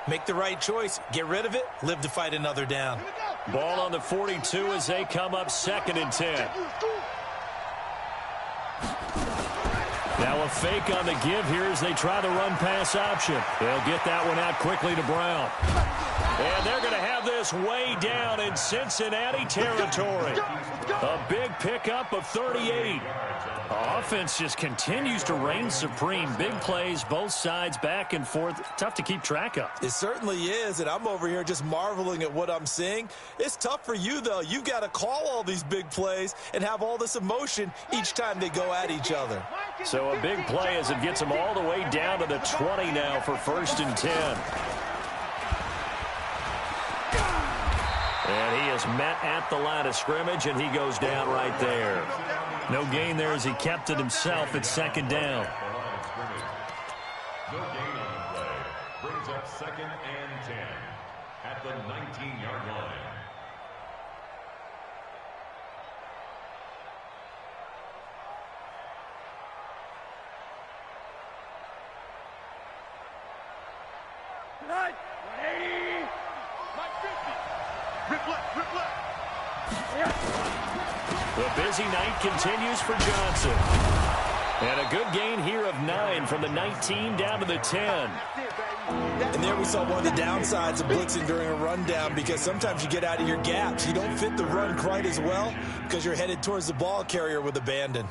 make the right choice. Get rid of it. Live to fight another down. Ball on the 42 as they come up 2nd and 10. Now a fake on the give here as they try the run-pass option. They'll get that one out quickly to Brown. And they're going to have this way down in Cincinnati territory. A big pickup of 38. Offense just continues to reign supreme. Big plays, both sides, back and forth. Tough to keep track of. It certainly is, and I'm over here just marveling at what I'm seeing. It's tough for you, though. You got to call all these big plays and have all this emotion each time they go at each other. So a big play as it gets them all the way down to the 20 now for 1st and 10. And he is met at the line of scrimmage, and he goes down right there. No gain there as he kept it himself at 2nd down. No gain on the play. Brings up 2nd and 10 at the 19-yard line. Tonight, 180. Mike 50. Rip left, rip left. The busy night continues for Johnson. And a good gain here of 9 from the 19 down to the 10. And there we saw one of the downsides of blitzing during a rundown, because sometimes you get out of your gaps. You don't fit the run quite as well because you're headed towards the ball carrier with abandon.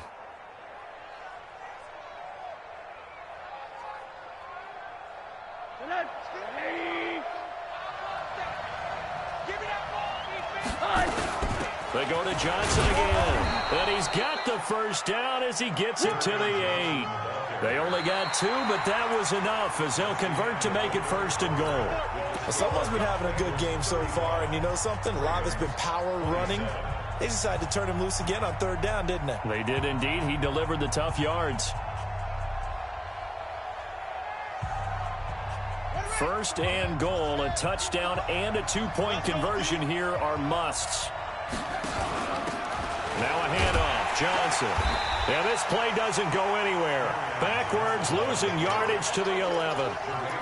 They go to Johnson again. And he's got the first down as he gets it to the 8. They only got 2, but that was enough as they'll convert to make it 1st and goal. Well, someone's been having a good game so far, and you know something? A lot of it's been power running. They decided to turn him loose again on 3rd down, didn't they? They did indeed. He delivered the tough yards. 1st and goal, a touchdown and a 2-point conversion here are musts. Now a handoff, Johnson. And this play doesn't go anywhere. Backwards, losing yardage to the 11.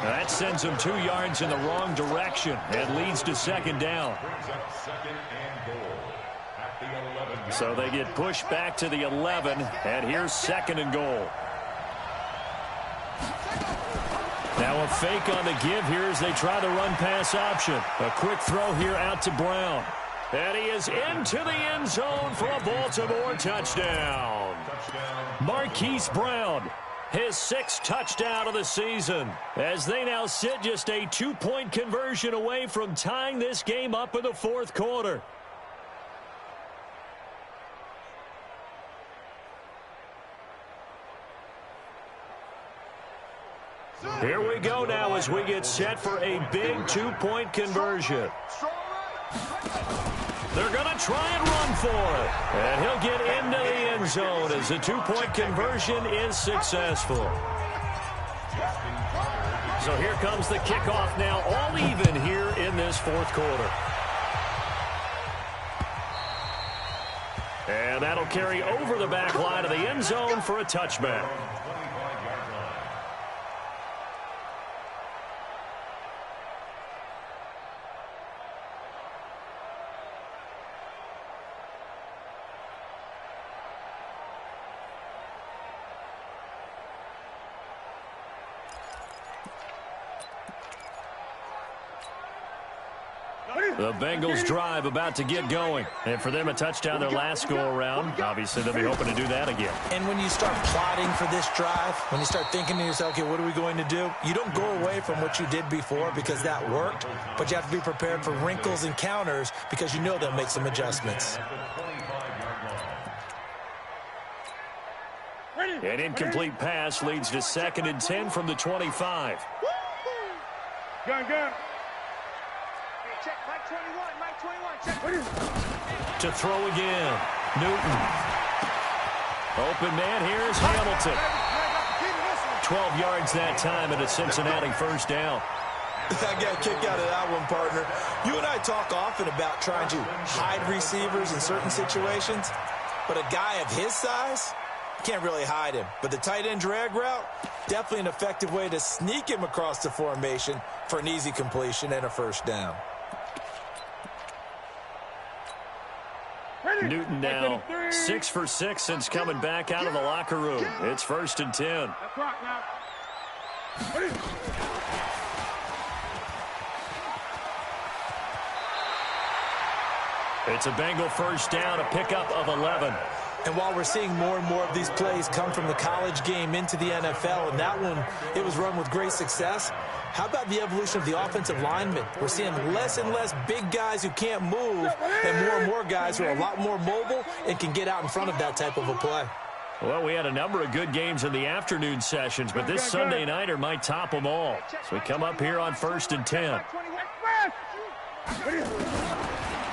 That sends him 2 yards in the wrong direction and leads to 2nd down. So they get pushed back to the 11, and here's 2nd and goal. Now a fake on the give here as they try the run-pass option. A quick throw here out to Brown. And he is into the end zone for a Baltimore touchdown. Marquise Brown, his 6th touchdown of the season, as they now sit just a 2-point conversion away from tying this game up in the 4th quarter. Here we go now as we get set for a big 2-point conversion. They're going to try and run for it. And he'll get into the end zone as the 2-point conversion is successful. So here comes the kickoff now, all even here in this 4th quarter. And that'll carry over the back line of the end zone for a touchback. The Bengals drive about to get going. And for them, a touchdown their last go-around. Obviously, they'll be hoping to do that again. And when you start plotting for this drive, when you start thinking to yourself, okay, what are we going to do? You don't go away from what you did before because that worked, but you have to be prepared for wrinkles and counters because you know they'll make some adjustments. An incomplete pass leads to 2nd and 10 from the 25. Gun. Check, Mike 21, check. To throw again, Newton. Open man, here's Hamilton. 12 yards that time and a Cincinnati 1st down. I got a kick out of that one, partner. You and I talk often about trying to hide receivers in certain situations, but a guy of his size, can't really hide him. But the tight end drag route, definitely an effective way to sneak him across the formation for an easy completion and a 1st down. Newton now 6 for 6 since coming back out of the locker room. It's 1st and 10. It's a Bengal 1st down, a pickup of 11. And while we're seeing more and more of these plays come from the college game into the NFL, and that one, it was run with great success, how about the evolution of the offensive linemen? We're seeing less and less big guys who can't move and more guys who are a lot more mobile and can get out in front of that type of a play. Well, we had a number of good games in the afternoon sessions, but this Sunday nighter might top them all. So we come up here on 1st and 10.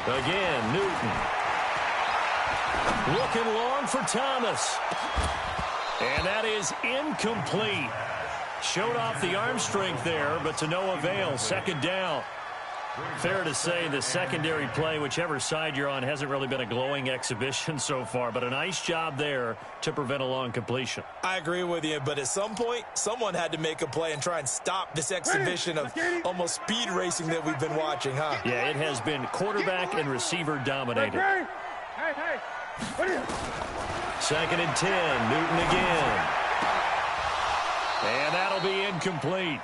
Again, Newton. Looking long for Thomas. And that is incomplete. Showed off the arm strength there, but to no avail. 2nd down. Fair to say the secondary play, whichever side you're on, hasn't really been a glowing exhibition so far, but a nice job there to prevent a long completion. I agree with you, but at some point, someone had to make a play and try and stop this exhibition of almost speed racing that we've been watching, huh? Yeah, it has been quarterback and receiver dominated. Hey, what are you? 2nd and 10, Newton again. And that'll be incomplete.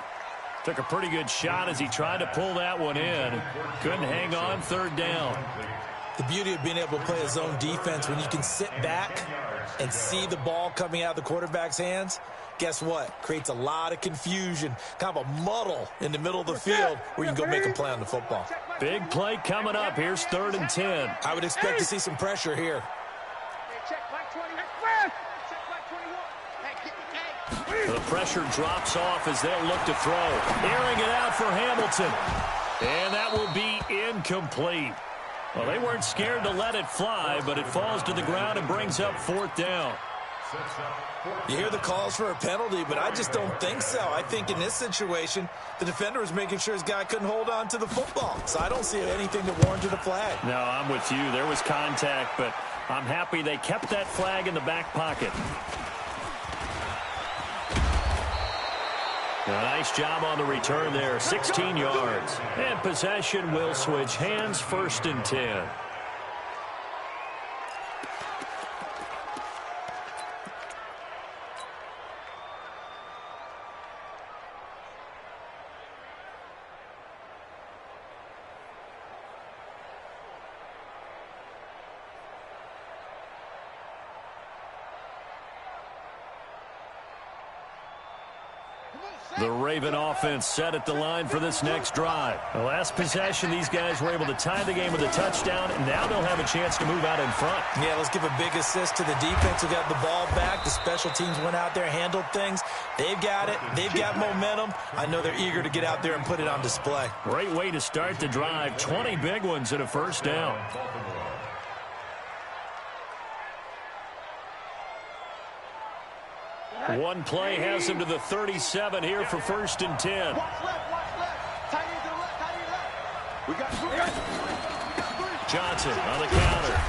Took a pretty good shot as he tried to pull that one in. Couldn't hang on, 3rd down. The beauty of being able to play a zone defense when you can sit back and see the ball coming out of the quarterback's hands, guess what? Creates a lot of confusion, kind of a muddle in the middle of the field where you can go make a play on the football. Big play coming up. Here's 3rd and 10. I would expect to see some pressure here. The pressure drops off as they'll look to throw. Airing it out for Hamilton. And that will be incomplete. Well, they weren't scared to let it fly, but it falls to the ground and brings up 4th down. You hear the calls for a penalty, but I just don't think so. I think in this situation, the defender was making sure his guy couldn't hold on to the football. So I don't see anything that warranted a flag. No, I'm with you. There was contact, but I'm happy they kept that flag in the back pocket. A nice job on the return there, 16 yards. And possession will switch hands, 1st and 10. The Raven offense set at the line for this next drive. The last possession, these guys were able to tie the game with a touchdown, and now they'll have a chance to move out in front. Yeah, let's give a big assist to the defense who got the ball back. The special teams went out there, handled things. They've got it. They've got momentum. I know they're eager to get out there and put it on display. Great way to start the drive. 20 big ones and a 1st down. One play has him to the 37 here for 1st and 10. Johnson on the counter.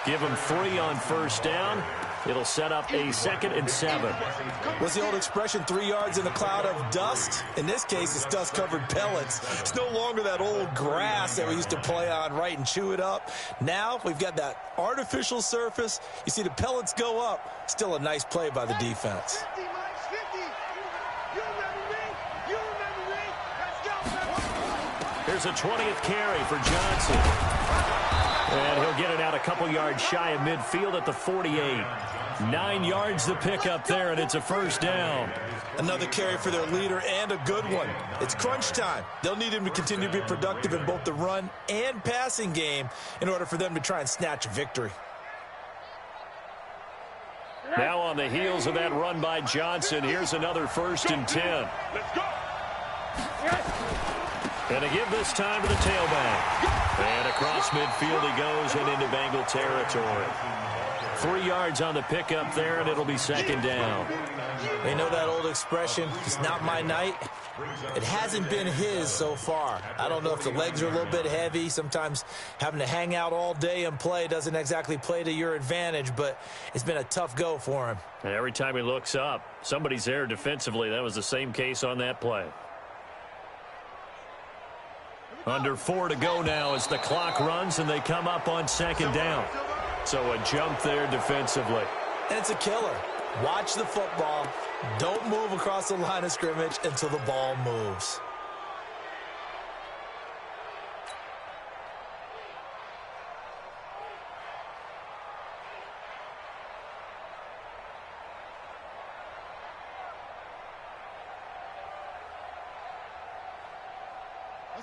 Give him 3 on 1st down. It'll set up a 2nd and 7. What's the old expression, 3 yards in a cloud of dust? In this case, it's dust-covered pellets. It's no longer that old grass that we used to play on, right, and chew it up. Now we've got that artificial surface. You see the pellets go up. Still a nice play by the defense. Here's a 20th carry for Johnson. And he'll get it out a couple yards shy of midfield at the 48. 9 yards to pick up there, and it's a 1st down. Another carry for their leader and a good one. It's crunch time. They'll need him to continue to be productive in both the run and passing game in order for them to try and snatch a victory. Now on the heels of that run by Johnson, here's another 1st and 10. Let's go. And to give this time to the tailback. And across midfield he goes and into Bengal territory. 3 yards on the pickup there, and it'll be 2nd down. They know that old expression, it's not my night. It hasn't been his so far. I don't know if the legs are a little bit heavy. Sometimes having to hang out all day and play doesn't exactly play to your advantage, but it's been a tough go for him. And every time he looks up, somebody's there defensively. That was the same case on that play. Under 4 to go now as the clock runs and they come up on 2nd down. So a jump there defensively. And it's a killer. Watch the football. Don't move across the line of scrimmage until the ball moves.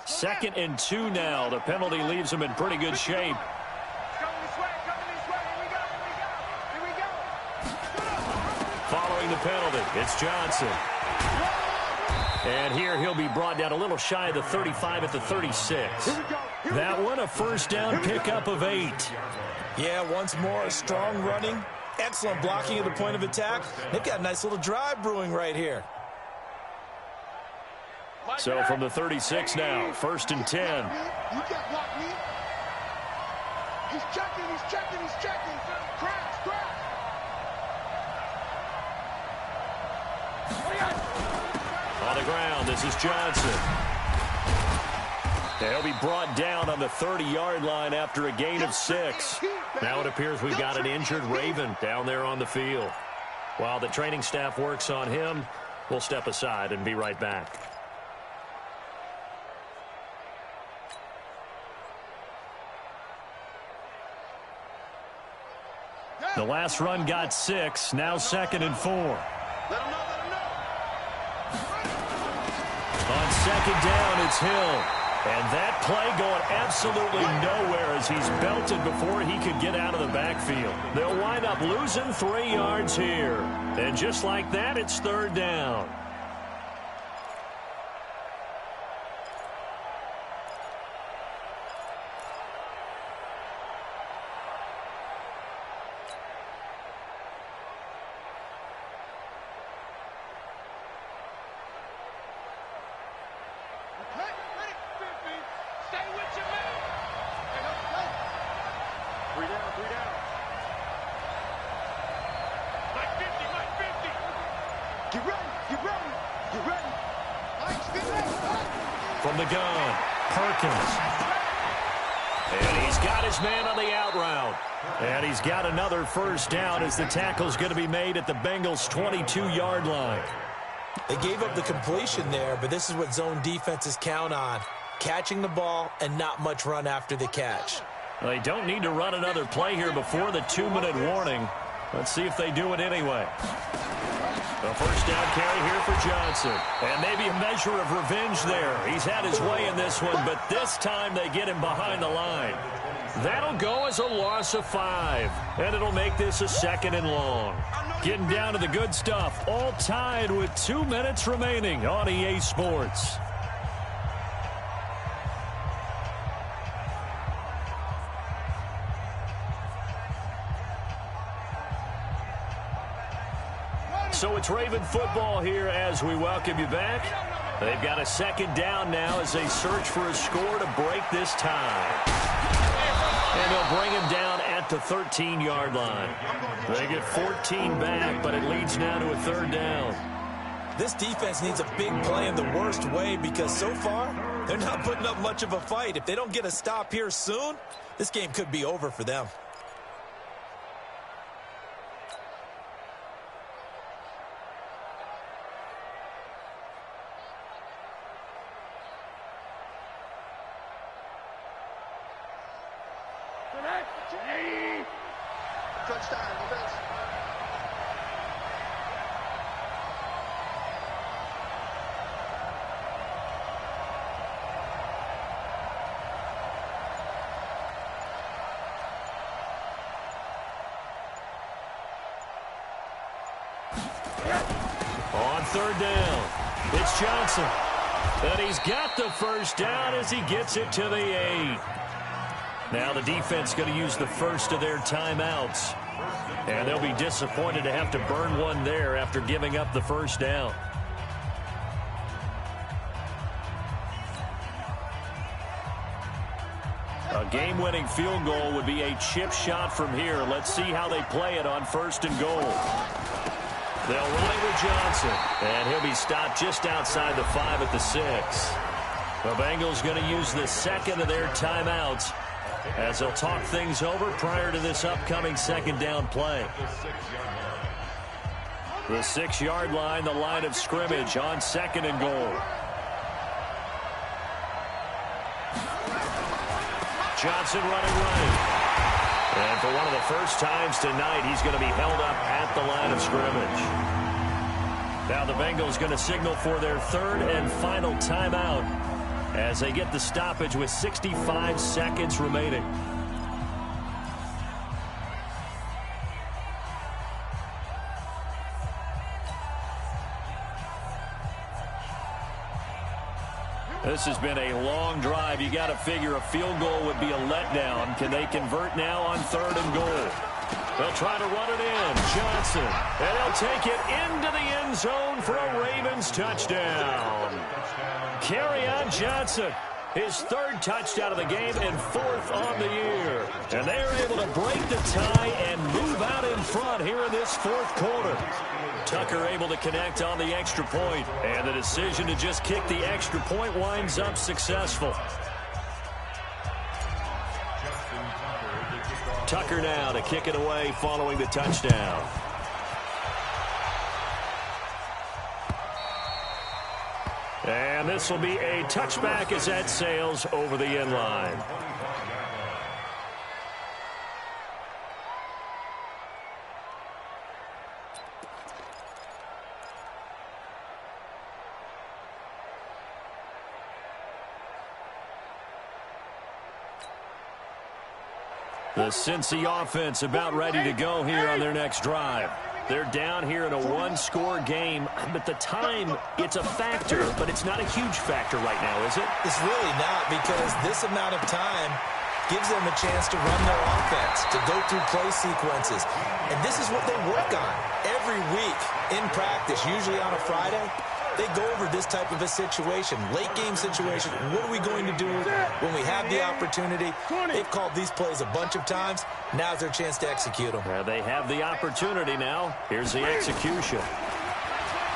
Second and 2 now. The penalty leaves them in pretty good shape. Following the penalty, it's Johnson. And here he'll be brought down a little shy of the 35 at the 36. That one a 1st down pickup of 8. Yeah, once more, strong running, excellent blocking at the point of attack. They've got a nice little drive brewing right here. So from the 36 now, 1st and 10. You can't block me. He's checking. Crash. On the ground, this is Johnson. He'll be brought down on the 30-yard line after a gain of 6. Now it appears we've got an injured Raven down there on the field. While the training staff works on him, we'll step aside and be right back. The last run got 6, now 2nd and 4. Let him know. On 2nd down, it's Hill. And that play going absolutely nowhere as he's belted before he could get out of the backfield. They'll wind up losing 3 yards here. And just like that, it's 3rd down. From the gun, Perkins. And he's got his man on the out route. And he's got another 1st down as the tackle's going to be made at the Bengals' 22-yard line. They gave up the completion there, but this is what zone defenses count on. Catching the ball and not much run after the catch. They don't need to run another play here before the 2-minute warning. Let's see if they do it anyway. A 1st down carry here for Johnson. And maybe a measure of revenge there. He's had his way in this one, but this time they get him behind the line. That'll go as a loss of 5. And it'll make this a 2nd and long. Getting down to the good stuff. All tied with 2 minutes remaining on EA Sports. So it's Raven football here as we welcome you back. They've got a 2nd down now as they search for a score to break this tie. And they'll bring him down at the 13-yard line. They get 14 back, but it leads now to a 3rd down. This defense needs a big play in the worst way because so far, they're not putting up much of a fight. If they don't get a stop here soon, this game could be over for them. Touchdown, defense. On 3rd down, it's Johnson. And he's got the 1st down as he gets it to the 8. Now the defense going to use the first of their timeouts. And they'll be disappointed to have to burn one there after giving up the 1st down. A game-winning field goal would be a chip shot from here. Let's see how they play it on 1st and goal. They'll run it with Johnson. And he'll be stopped just outside the 5 at the 6. The Bengals going to use the 2nd of their timeouts as they'll talk things over prior to this upcoming 2nd down play. The 6-yard line, the line of scrimmage on 2nd and goal. Johnson running right. And for one of the first times tonight, he's going to be held up at the line of scrimmage. Now the Bengals going to signal for their 3rd and final timeout as they get the stoppage with 65 seconds remaining. This has been a long drive. You got to figure a field goal would be a letdown. Can they convert now on 3rd and goal? They'll try to run it in. Johnson. And they'll take it into the end zone for a Ravens touchdown. Kerryon Johnson, his third touchdown of the game and fourth on the year. And they're able to break the tie and move out in front here in this fourth quarter. Tucker able to connect on the extra point, and the decision to just kick the extra point winds up successful. Tucker now to kick it away following the touchdown. And this will be a touchback as that sails over the end line. The Cincy offense about ready to go here on their next drive. They're down here in a one-score game, but the time, it's a factor, but it's not a huge factor right now, is it? It's really not, because this amount of time gives them a chance to run their offense, to go through play sequences. And this is what they work on every week in practice, usually on a Friday. They go over this type of a situation, late-game situation. What are we going to do when we have the opportunity? They've called these plays a bunch of times. Now's their chance to execute them. They have the opportunity now. Here's the execution.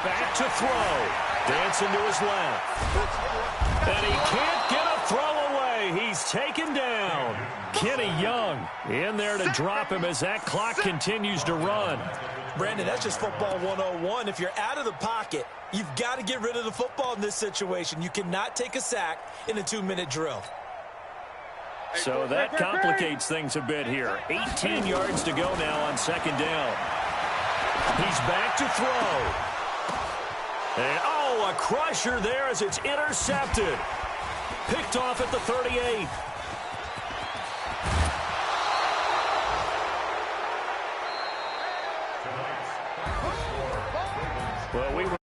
Back to throw. Dancing to his left. And he can't get a throw away. He's taken down. Kenny Young in there to drop him as that clock continues to run. Brandon, that's just football 101. If you're out of the pocket, you've got to get rid of the football in this situation. You cannot take a sack in a 2-minute drill. So that complicates things a bit here. 18 yards to go now on second down. He's back to throw. And, oh, a crusher there as it's intercepted. Picked off at the 38. Well, we were